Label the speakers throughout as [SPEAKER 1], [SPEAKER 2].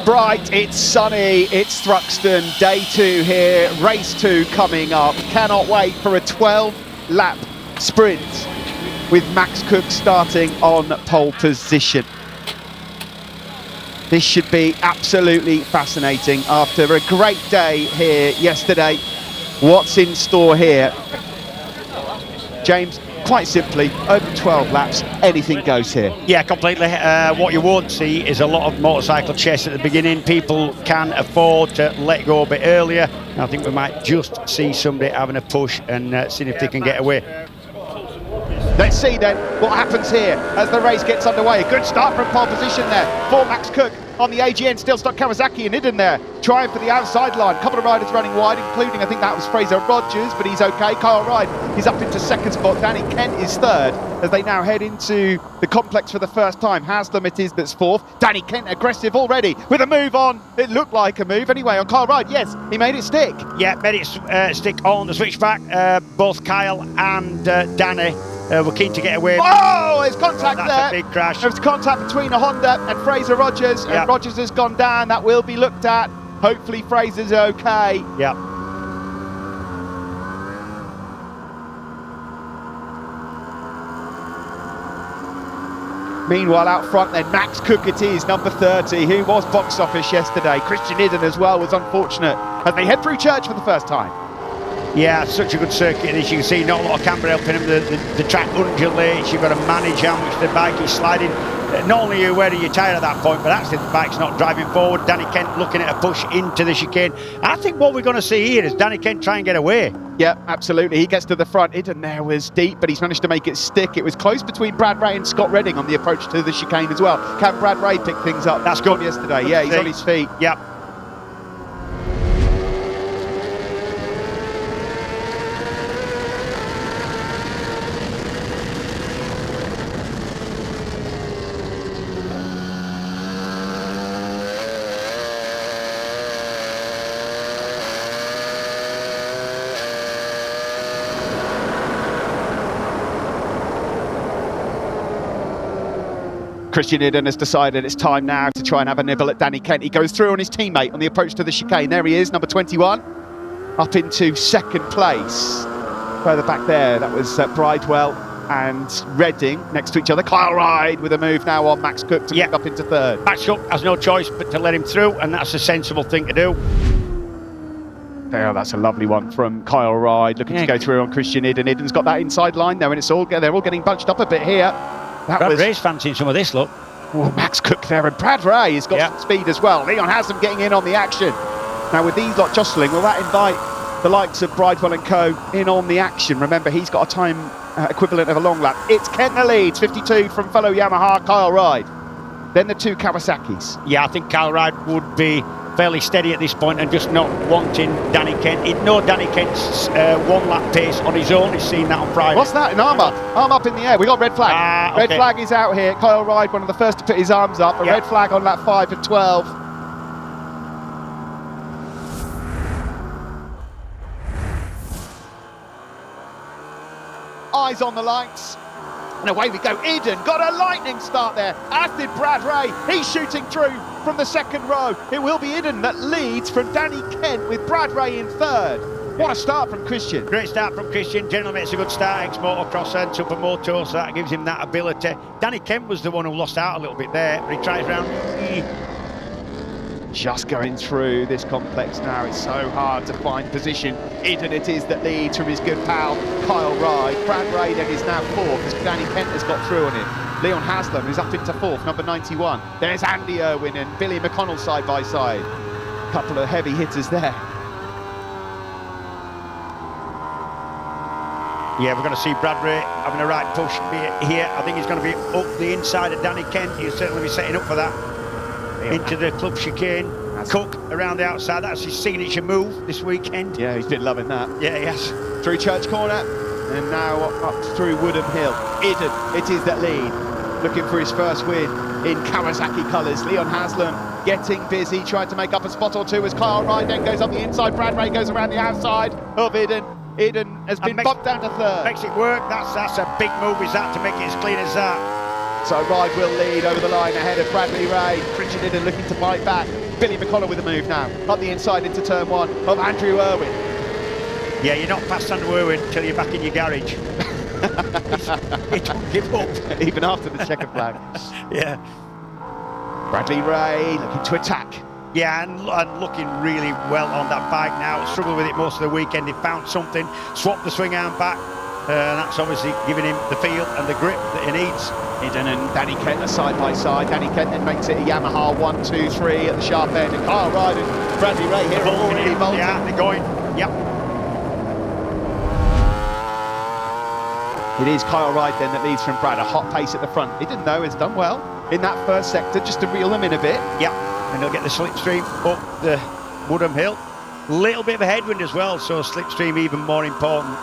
[SPEAKER 1] bright, it's sunny, it's Thruxton, day 2 here, race 2 coming up. Cannot wait for a 12-lap sprint with Max Cook starting on pole position. This should be absolutely fascinating after a great day here yesterday. What's in store here? James, quite simply, over 12 laps, anything goes here.
[SPEAKER 2] Yeah, completely. What you won't see is a lot of motorcycle chase at the beginning. People can afford to let go a bit earlier. I think we might just see somebody having a push and seeing if they can get away.
[SPEAKER 1] Let's see then what happens here as the race gets underway. Good start from pole position there for Max Cook on the AGN. Still stuck Kawasaki and Iden there, trying for the outside line. A couple of riders running wide, including, I think that was Fraser Rogers, but he's okay. Kyle Ride, he's up into second spot. Danny Kent is third as they now head into the complex for the first time. Haslam it is that's fourth. Danny Kent aggressive already with a move on. It looked like a move anyway on Kyle Ride. Yes, he made it stick.
[SPEAKER 2] Yeah, made it stick on the switchback. Both Kyle and Danny were keen to get away.
[SPEAKER 1] Oh, there's contact there.
[SPEAKER 2] That's a big crash.
[SPEAKER 1] There's contact between a Honda and Fraser Rogers, and Rogers has gone down. That will be looked at. Hopefully Fraser's okay.
[SPEAKER 2] Yeah.
[SPEAKER 1] Meanwhile, out front then, Max Cook it is, number 30, who was box office yesterday. Christian Iden as well was unfortunate as they head through church for the first time.
[SPEAKER 2] Yeah, such a good circuit. As you can see, not a lot of camber helping him. The track undulates. You've got to manage how much the bike is sliding. Not only are you wearing your tyre at that point, but actually the bike's not driving forward. Danny Kent looking at a push into the chicane. I think what we're going to see here is Danny Kent try and get away. Yeah,
[SPEAKER 1] absolutely. He gets to the front. Iden there was deep, but he's managed to make it stick. It was close between Brad Ray and Scott Redding on the approach to the chicane as well. Can Brad Ray pick things up?
[SPEAKER 2] That's good.
[SPEAKER 1] Yesterday. Yeah, he's on his feet.
[SPEAKER 2] Yep.
[SPEAKER 1] Christian Iden has decided it's time now to try and have a nibble at Danny Kent. He goes through on his teammate on the approach to the chicane. There he is, number 21, up into second place. Further back there, that was Bridewell and Redding next to each other. Kyle Ride with a move now on Max Cook to move up into third.
[SPEAKER 2] Max Cook has no choice but to let him through, and that's a sensible thing to do.
[SPEAKER 1] There, that's a lovely one from Kyle Ride, looking to go through on Christian Iden. Iden's got that inside line there, and they're all getting bunched up a bit here.
[SPEAKER 2] Brad Ray's fancying some of this, look.
[SPEAKER 1] Oh, Max Cook there, and Brad Ray has got some speed as well. Leon Haslam getting in on the action. Now with these lot jostling, will that invite the likes of Bridewell and co in on the action? Remember, he's got a time equivalent of a long lap. It's Kent that leads, 52 from fellow Yamaha Kyle Ride. Then the two Kawasaki's.
[SPEAKER 2] Yeah, I think Kyle Ride would be fairly steady at this point and just not wanting Danny Kent. He'd know Danny Kent's one lap pace on his own. He's seen that on Friday.
[SPEAKER 1] What's that? An arm up. Arm up in the air. We got red flag. Red flag is out here. Kyle Ride, one of the first to put his arms up. A red flag on lap 5 and 12. Eyes on the lights. And away we go. Iden got a lightning start there, as did Brad Ray. He's shooting through from the second row. It will be Iden that leads from Danny Kent with Brad Ray in third. What a start from Christian.
[SPEAKER 2] Great start from Christian. Generally makes a good start, ex-motocrosser and supermoto, so that gives him that ability. Danny Kent was the one who lost out a little bit there, but he tries round.
[SPEAKER 1] Just going through this complex now, it's so hard to find position. Iden it is that leads from his good pal Kyle Ride. Brad Ray then is now fourth as Danny Kent has got through on him. Leon Haslam is up into fourth, number 91. There's Andy Irwin and Billy McConnell side by side. A couple of heavy hitters there.
[SPEAKER 2] Yeah, we're going to see Brad Ray having a right push here. I think he's going to be up the inside of Danny Kent. He'll certainly be setting up for that. Into the club chicane. Cook around the outside. That's his signature move this weekend.
[SPEAKER 1] Yeah, he's been loving that.
[SPEAKER 2] Yeah, yes.
[SPEAKER 1] Through Church Corner and now up through Woodham Hill. Iden, it is that lead. Looking for his first win in Kawasaki colours. Leon Haslam getting busy, trying to make up a spot or two as Kyle Ride then goes on the inside. Brad Ray goes around the outside of Iden. Iden has been bumped down to third.
[SPEAKER 2] Makes it work. That's a big move, is that, to make it as clean as that.
[SPEAKER 1] So Ride will lead over the line ahead of Bradley Ray. Christian Iden looking to bite back. Billy McConnell with a move now, up the inside into turn one of Andrew Irwin.
[SPEAKER 2] Yeah, you're not past Andrew Irwin until you're back in your garage. He don't give up.
[SPEAKER 1] Even after the checkered flag.
[SPEAKER 2] Yeah.
[SPEAKER 1] Bradley Ray looking to attack.
[SPEAKER 2] Yeah, and looking really well on that bike now. Struggled with it most of the weekend. He found something, swapped the swing arm back, and that's obviously giving him the feel and the grip that he needs.
[SPEAKER 1] Eden and Danny Kent are side by side. Danny Kent then makes it a Yamaha 1, 2, 3 at the sharp end. And Kyle Ryde and Bradley Ray here are already bolting.
[SPEAKER 2] Yeah, they're going. Yep.
[SPEAKER 1] It is Kyle Ryde then that leads from Brad. A hot pace at the front. He didn't know, has done well in that first sector, just to reel them in a bit.
[SPEAKER 2] Yep. And he'll get the slipstream up the Woodham Hill. Little bit of a headwind as well, so slipstream even more important.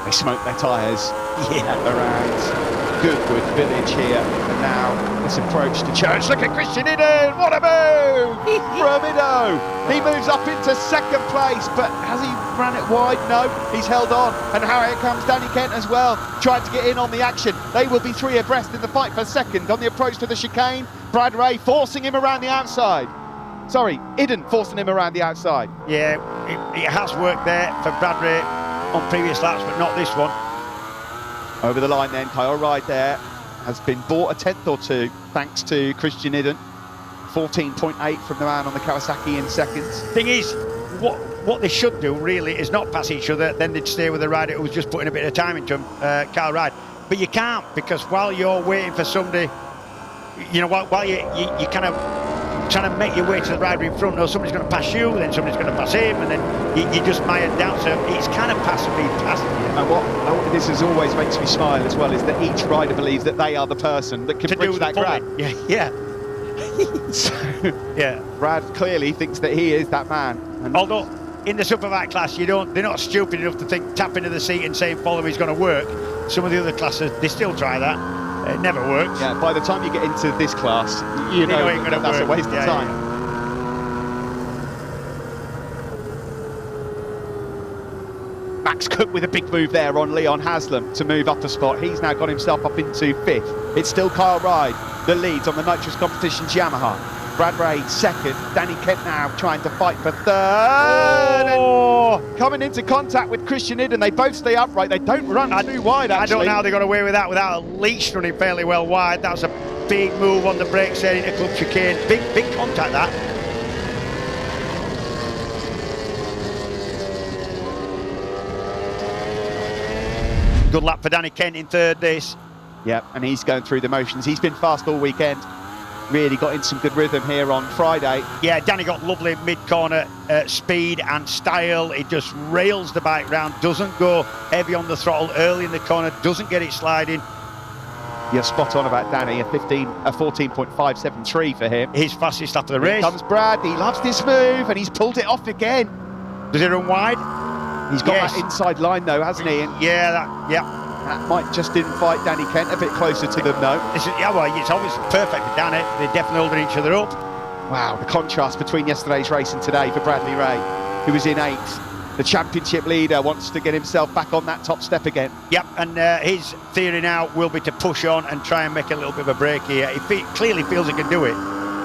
[SPEAKER 1] They smoke their tyres around Goodwood Village here. And now this approach to Church. Look at Christian Iden. What a move from Ido. He moves up into second place, but has he ran it wide? No, he's held on. And here comes Danny Kent as well, trying to get in on the action. They will be three abreast in the fight for second on the approach to the chicane. Brad Ray forcing him around the outside. Sorry, Iden forcing him around the outside.
[SPEAKER 2] Yeah, it has worked there for Brad Ray on previous laps, but not this one.
[SPEAKER 1] Over the line then, Kyle Ryde there has been bought a tenth or two thanks to Christian Iden. 14.8 from the man on the Kawasaki in seconds.
[SPEAKER 2] Thing is, what they should do really is not pass each other, then they'd stay with the rider who was just putting a bit of time into him, Kyle Ryde. But you can't, because while you're waiting for somebody, you know, while you kind of trying to make your way to the rider in front, or somebody's going to pass you, then somebody's going to pass him, and then you just mired down. So it's kind of passing being passed.
[SPEAKER 1] And what this has always makes me smile as well is that each rider believes that they are the person that can bridge that gap.
[SPEAKER 2] Yeah.
[SPEAKER 1] So,
[SPEAKER 2] yeah.
[SPEAKER 1] Brad clearly thinks that he is that man. And
[SPEAKER 2] although in the Superbike class, they're not stupid enough to think tap into the seat and saying follow me is going to work. Some of the other classes, they still try that. It never works.
[SPEAKER 1] Yeah, by the time you get into this class, you know that's a waste of time. Yeah. Max Cook with a big move there on Leon Haslam to move up a spot. He's now got himself up into fifth. It's still Kyle Ryde that leads on the Nitrous Competitions Yamaha. Brad Ray second. Danny Kent now trying to fight for third. Oh. And coming into contact with Christian Iden. They both stay upright. They don't run too wide, actually.
[SPEAKER 2] I don't know how they got away with that without at least running fairly well wide. That was a big move on the brakes there into club chicane. Big contact, that. Good lap for Danny Kent in third this.
[SPEAKER 1] Yep, and he's going through the motions. He's been fast all weekend. Really got in some good rhythm here on Friday.
[SPEAKER 2] Yeah, Danny got lovely mid-corner speed and style. He just rails the bike round, doesn't go heavy on the throttle early in the corner, doesn't get it sliding.
[SPEAKER 1] You're spot on about Danny, a 14.573 for him.
[SPEAKER 2] His fastest lap of the race.
[SPEAKER 1] Here comes Brad, he loves this move, and he's pulled it off again.
[SPEAKER 2] Does he run wide?
[SPEAKER 1] He's got that inside line though, hasn't he? And that might just invite Danny Kent a bit closer to them, though.
[SPEAKER 2] It's always perfect for Danny. They're definitely holding each other up.
[SPEAKER 1] Wow, the contrast between yesterday's race and today for Bradley Ray, who was in eighth. The championship leader wants to get himself back on that top step again.
[SPEAKER 2] Yep, and his theory now will be to push on and try and make a little bit of a break here. He clearly feels he can do it.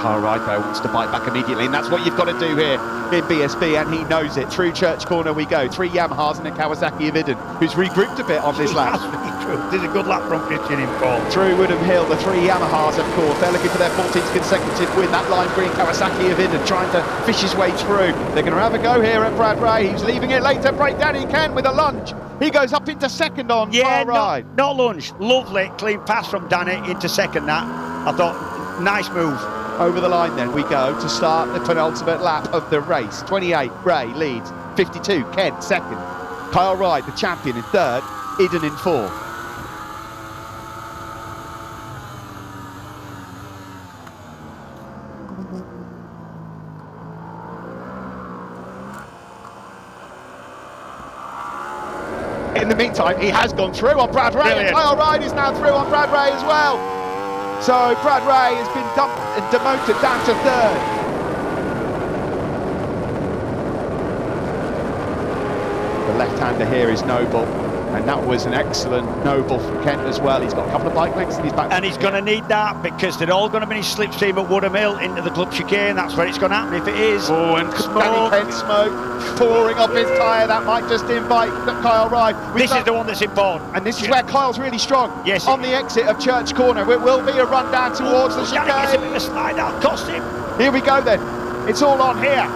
[SPEAKER 1] Kyle Ryde, though, wants to bite back immediately, and that's what you've got to do here in BSB, and he knows it. Through Church Corner we go. 3 Yamahas and a Kawasaki of Iden, who's regrouped a bit on this lap.
[SPEAKER 2] There's a good lap from Christian in fourth.
[SPEAKER 1] Through Woodham Hill, the 3 Yamahas, of course. They're looking for their 14th consecutive win. That lime green Kawasaki of Iden trying to fish his way through. They're going to have a go here at Brad Ray. He's leaving it late to break Danny Kent with a lunge. He goes up into second on Kyle Ryde.
[SPEAKER 2] Not lunge. Lovely, clean pass from Danny into second. That I thought, nice move.
[SPEAKER 1] Over the line then we go to start the penultimate lap of the race. 28, Ray leads. 52, Kent second. Kyle Ryde, the champion, in third. Iden in fourth. In the meantime, he has gone through on Brad Ray.
[SPEAKER 2] Brilliant.
[SPEAKER 1] And Kyle Ryde is now through on Brad Ray as well. So Brad Ray has been dumped and demoted down to third. The left-hander here is Noble. And that was an excellent noble from Kent as well. He's got a couple of bike lengths in his back.
[SPEAKER 2] And he's going to need that because they're all going to be in slipstream at Woodham Hill into the club chicane. That's where it's going to happen if it is.
[SPEAKER 1] Oh, and Danny Kent smoke pouring off his tyre. That might just invite Kyle Ride.
[SPEAKER 2] This is the one that's important.
[SPEAKER 1] And this is where Kyle's really strong.
[SPEAKER 2] Yes.
[SPEAKER 1] On the exit of Church Corner. It will be a run down towards the
[SPEAKER 2] Danny gets a
[SPEAKER 1] chicane.
[SPEAKER 2] bit of a slide, that'll cost him.
[SPEAKER 1] Here we go then. It's all on here.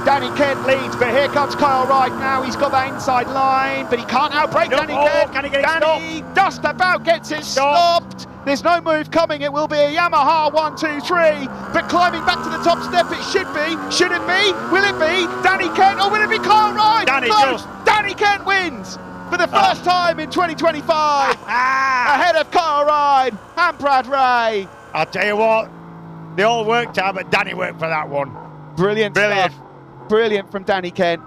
[SPEAKER 1] Danny Kent leads, but here comes Kyle Wright now. He's got that inside line, but he can't outbrake Danny Kent.
[SPEAKER 2] Can he get it
[SPEAKER 1] Danny just about gets it stopped. There's no move coming. It will be a Yamaha 1, 2, 3, but climbing back to the top step it should be. Should it be? Will it be? Danny Kent, or will it be Kyle Wright? Danny Kent wins for the first time in 2025 ahead of Kyle Wright and Brad Ray.
[SPEAKER 2] I'll tell you what, they all worked hard, but Danny worked for that one.
[SPEAKER 1] Brilliant stuff. Brilliant from Danny Kent.